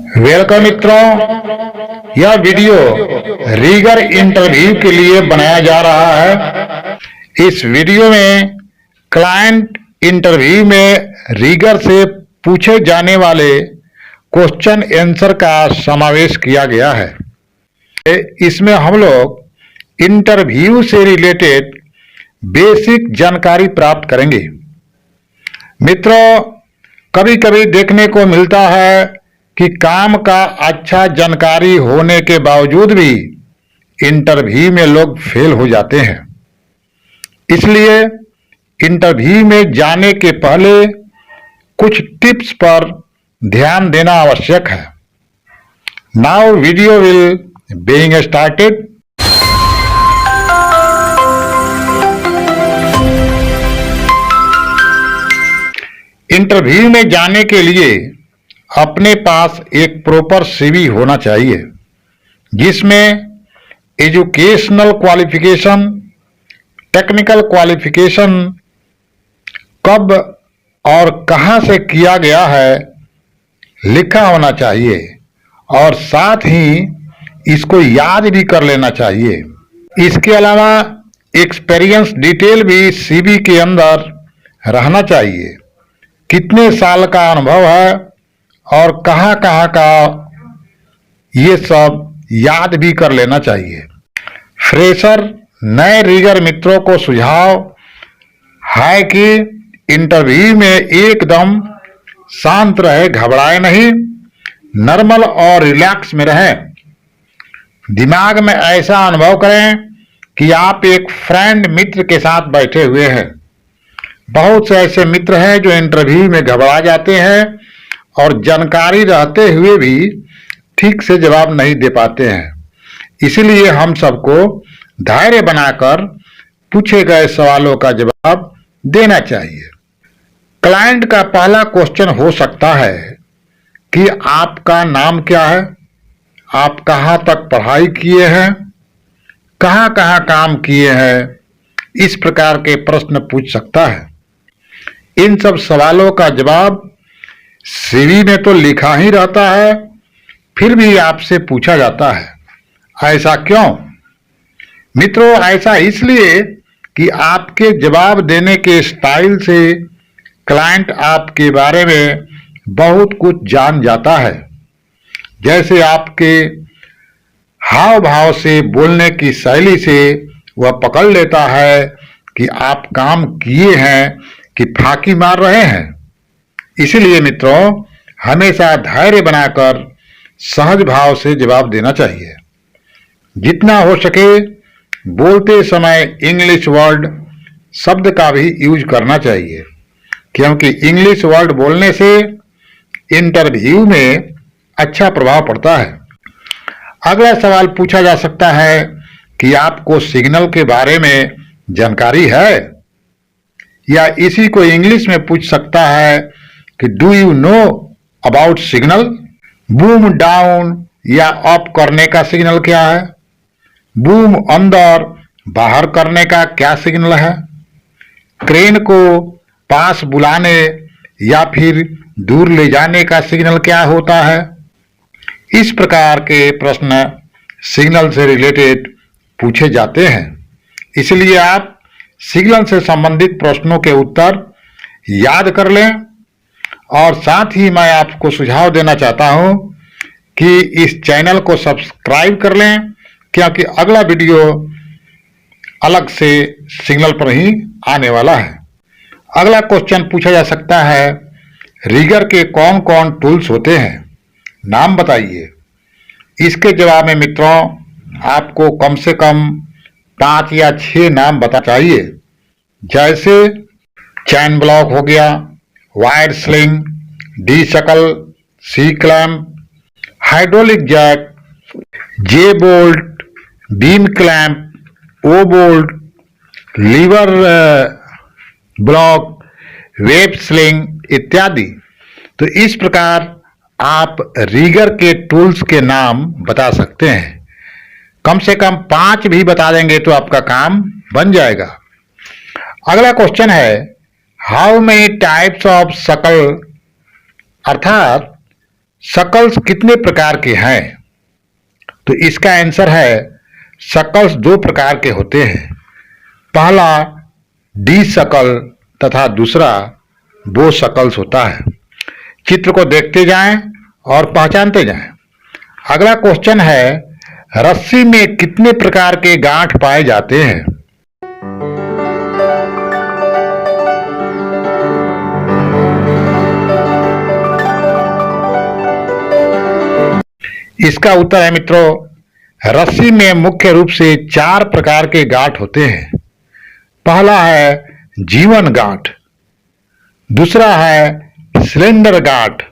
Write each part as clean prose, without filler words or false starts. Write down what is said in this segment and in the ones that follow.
Welcome मित्रों, यह video rigger interview के लिए बनाया जा रहा है। इस वीडियो में क्लाइंट इंटरव्यू में रीगर से पूछे जाने वाले क्वेश्चन आंसर का समावेश किया गया है। इसमें हम लोग इंटरव्यू से रिलेटेड बेसिक जानकारी प्राप्त करेंगे। मित्रों, कभी कभी देखने को मिलता है कि काम का अच्छा जानकारी होने के बावजूद भी इंटरव्यू में लोग फेल हो जाते हैं। इसलिए इंटरव्यू में जाने के पहले कुछ टिप्स पर ध्यान देना आवश्यक है। Now video will being started. Interview में जाने के लिए अपने पास एक प्रॉपर सीवी होना चाहिए, जिसमें एजुकेशनल क्वालिफिकेशन, टेक्निकल क्वालिफिकेशन, कब और कहां से किया गया है लिखा होना चाहिए और साथ ही इसको याद भी कर लेना चाहिए। इसके अलावा एक्सपीरियंस डिटेल भी सीवी के अंदर रहना चाहिए। कितने साल का अनुभव है और कहाँ कहाँ का, ये सब याद भी कर लेना चाहिए। फ्रेशर नए रीगर मित्रों को सुझाव है कि इंटरव्यू में एकदम शांत रहे, घबराए नहीं, नॉर्मल और रिलैक्स में रहें। दिमाग में ऐसा अनुभव करें कि आप एक फ्रेंड मित्र के साथ बैठे हुए हैं। बहुत से ऐसे मित्र हैं जो इंटरव्यू में घबरा जाते हैं और जानकारी रहते हुए भी ठीक से जवाब नहीं दे पाते हैं। इसलिए हम सबको धैर्य बनाकर पूछे गए सवालों का जवाब देना चाहिए। क्लाइंट का पहला क्वेश्चन हो सकता है कि आपका नाम क्या है, आप कहाँ तक पढ़ाई किए हैं, कहाँ कहाँ काम किए हैं, इस प्रकार के प्रश्न पूछ सकता है। इन सब सवालों का जवाब सीवी में तो लिखा ही रहता है, फिर भी आपसे पूछा जाता है। ऐसा क्यों? मित्रों, ऐसा इसलिए कि आपके जवाब देने के स्टाइल से क्लाइंट आपके बारे में बहुत कुछ जान जाता है। जैसे आपके हाव भाव से, बोलने की शैली से वह पकड़ लेता है कि आप काम किए हैं कि फांकी मार रहे हैं। इसलिए मित्रों, हमेशा धैर्य बनाकर सहज भाव से जवाब देना चाहिए। जितना हो सके बोलते समय इंग्लिश वर्ड शब्द का भी यूज करना चाहिए, क्योंकि इंग्लिश वर्ड बोलने से इंटरव्यू में अच्छा प्रभाव पड़ता है। अगला सवाल पूछा जा सकता है कि आपको सिग्नल के बारे में जानकारी है, या इसी को इंग्लिश में पूछ सकता है कि do you know about signal. Boom down या अप करने का सिग्नल क्या है, बूम अंदर बाहर करने का क्या सिग्नल है, क्रेन को पास बुलाने या फिर दूर ले जाने का सिग्नल क्या होता है। इस प्रकार के प्रश्न सिग्नल से रिलेटेड पूछे जाते हैं। इसलिए आप सिग्नल से संबंधित प्रश्नों के उत्तर याद कर लें। और साथ ही मैं आपको सुझाव देना चाहता हूं कि इस चैनल को सब्सक्राइब कर लें, क्योंकि अगला वीडियो अलग से सिग्नल पर ही आने वाला है। अगला क्वेश्चन पूछा जा सकता है, रीगर के कौन कौन टूल्स होते हैं, नाम बताइए। इसके जवाब में मित्रों आपको कम से कम 5 या 6 नाम बता चाहिए। जैसे चैन ब्लॉक हो गया, wire sling, D shackle, C clamp, hydraulic jack, J bolt, beam clamp, O bolt, lever block, web sling इत्यादि। तो इस प्रकार आप रीगर के टूल्स के नाम बता सकते हैं। कम से कम 5 भी बता देंगे तो आपका काम बन जाएगा। अगला क्वेश्चन है, हाउ मेनी टाइप्स ऑफ शकल, अर्थात शकल्स कितने प्रकार के हैं? तो इसका आंसर है शकल्स दो प्रकार के होते हैं। पहला डी शकल तथा दूसरा बो शकल्स होता है। चित्र को देखते जाएं और पहचानते जाएं। अगला क्वेश्चन है, रस्सी में कितने प्रकार के गांठ पाए जाते हैं? इसका उत्तर है मित्रों, रस्सी में मुख्य रूप से 4 प्रकार के गांठ होते हैं। पहला है जीवन गांठ, दूसरा है सिलेंडर गांठ,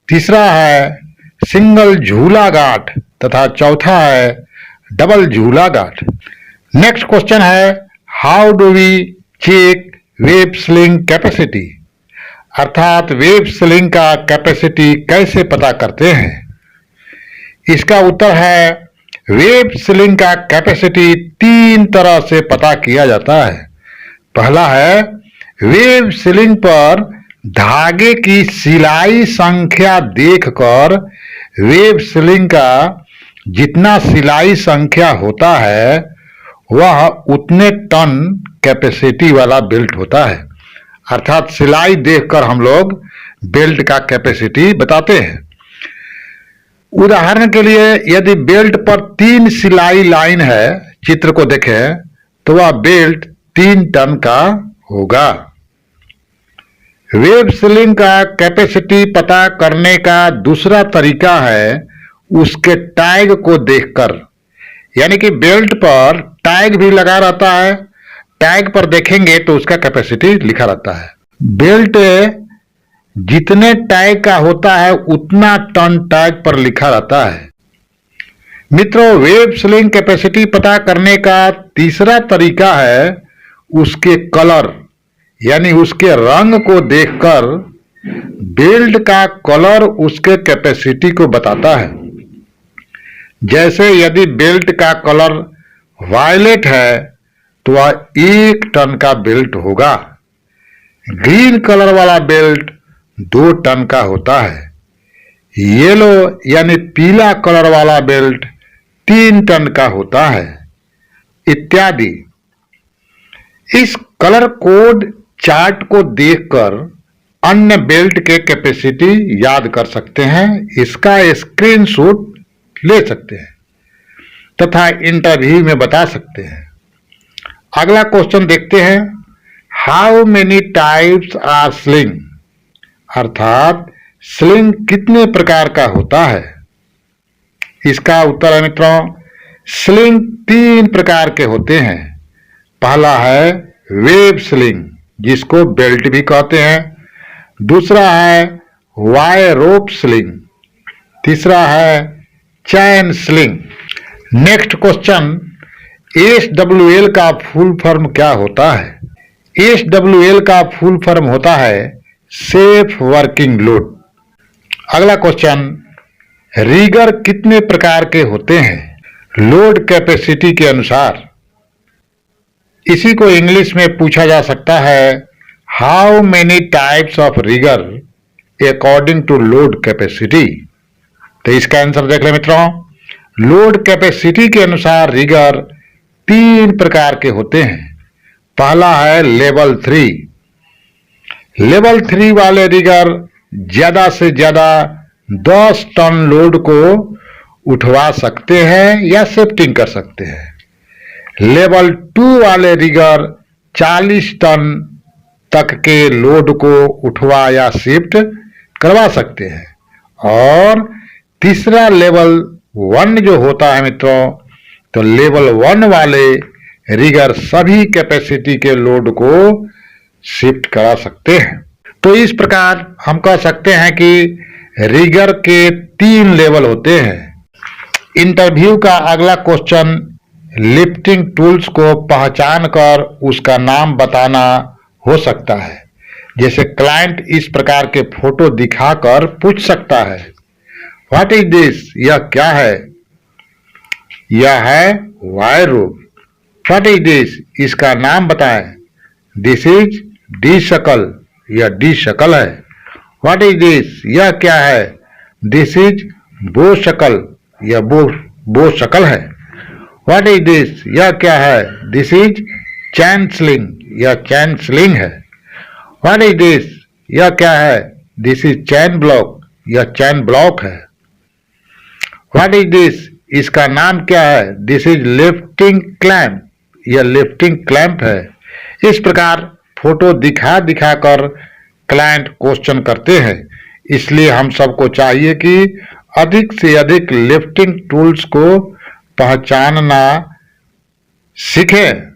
तीसरा है सिंगल झूला गांठ तथा चौथा है डबल झूला गांठ। नेक्स्ट क्वेश्चन है, how do we check web sling capacity, अर्थात वेब स्लिंग का कैपेसिटी कैसे पता करते हैं? इसका उत्तर है, वेब स्लिंग का कैपेसिटी 3 तरह से पता किया जाता है। पहला है, वेब स्लिंग पर धागे की सिलाई संख्या देखकर वेब स्लिंग का जितना सिलाई संख्या होता है वह उतने टन कैपेसिटी वाला बेल्ट होता है। अर्थात सिलाई देखकर हम लोग बेल्ट का कैपेसिटी बताते हैं। उदाहरण के लिए यदि बेल्ट पर 3 सिलाई लाइन है, चित्र को देखें तो वह बेल्ट 3 टन का होगा। वेब स्लिंग का कैपेसिटी पता करने का दूसरा तरीका है उसके टैग को देखकर, यानी कि बेल्ट पर टैग भी लगा रहता है, टैग पर देखेंगे तो उसका कैपेसिटी लिखा रहता है। बेल्ट जितने टैग का होता है उतना टन टैग पर लिखा रहता है। मित्रों, वेब स्लिंग कैपेसिटी पता करने का तीसरा तरीका है उसके कलर, यानी उसके रंग को देखकर बेल्ट का कलर उसके कैपेसिटी को बताता है। जैसे यदि बेल्ट का कलर वायलेट है तो वह 1 टन का बेल्ट होगा। ग्रीन कलर वाला बेल्ट 2 टन का होता है। येलो यानी पीला कलर वाला बेल्ट 3 टन का होता है, इत्यादि। इस कलर कोड चार्ट को देखकर अन्य बेल्ट के कैपेसिटी याद कर सकते हैं, इसका स्क्रीनशॉट ले सकते हैं तथा इंटरव्यू में बता सकते हैं। अगला क्वेश्चन देखते हैं, how many types are sling, अर्थात स्लिंग कितने प्रकार का होता है? इसका उत्तर है मित्रों, स्लिंग 3 प्रकार के होते हैं। पहला है वेब स्लिंग जिसको बेल्ट भी कहते हैं, दूसरा है वायर रोप स्लिंग, तीसरा है चैन स्लिंग। नेक्स्ट क्वेश्चन, SWL का फुल फॉर्म क्या होता है? SWL का फुल फॉर्म होता है सेफ वर्किंग लोड। अगला क्वेश्चन, रिगर कितने प्रकार के होते हैं लोड कैपेसिटी के अनुसार? इसी को इंग्लिश में पूछा जा सकता है, how many types of rigger according to load capacity. तो इसका आंसर देख ले मित्रों, लोड कैपेसिटी के अनुसार रिगर 3 प्रकार के होते हैं। पहला है लेवल 3। लेवल 3 वाले रिगर ज्यादा से ज्यादा 10 टन लोड को उठवा सकते हैं या शिफ्टिंग कर सकते हैं। लेवल 2 वाले रिगर 40 टन तक के लोड को उठवा या शिफ्ट करवा सकते हैं। और तीसरा लेवल 1 जो होता है मित्रों, तो लेवल 1 वाले रिगर सभी कैपेसिटी के लोड को शिफ्ट करा सकते हैं। तो इस प्रकार हम कह सकते हैं कि रिगर के 3 लेवल होते हैं। इंटरव्यू का अगला क्वेश्चन, लिफ्टिंग टूल्स को पहचान कर उसका नाम बताना हो सकता है। जैसे क्लाइंट इस प्रकार के फोटो दिखाकर पूछ सकता है, व्हाट इज दिस, यह क्या है? यह है wire rope. What is this, इसका नाम बताएं। दिस इज डी शकल, यह डी शकल है। व्हाट इज दिस, यह क्या है? दिस इज बो शकल, यह बो शकल है। व्हाट इज दिस, यह क्या है? दिस इज चैन स्लिंग, यह चैन स्लिंग है। व्हाट इज दिस, यह क्या है? दिस इज चैन ब्लॉक, यह चैन ब्लॉक है। व्हाट इज दिस, इसका नाम क्या है? दिस इज लिफ्टिंग क्लैंप, यह लिफ्टिंग क्लैंप है। इस प्रकार फोटो दिखा दिखा कर क्लाइंट क्वेश्चन करते हैं। इसलिए हम सबको चाहिए कि अधिक से अधिक लिफ्टिंग टूल्स को पहचानना सीखें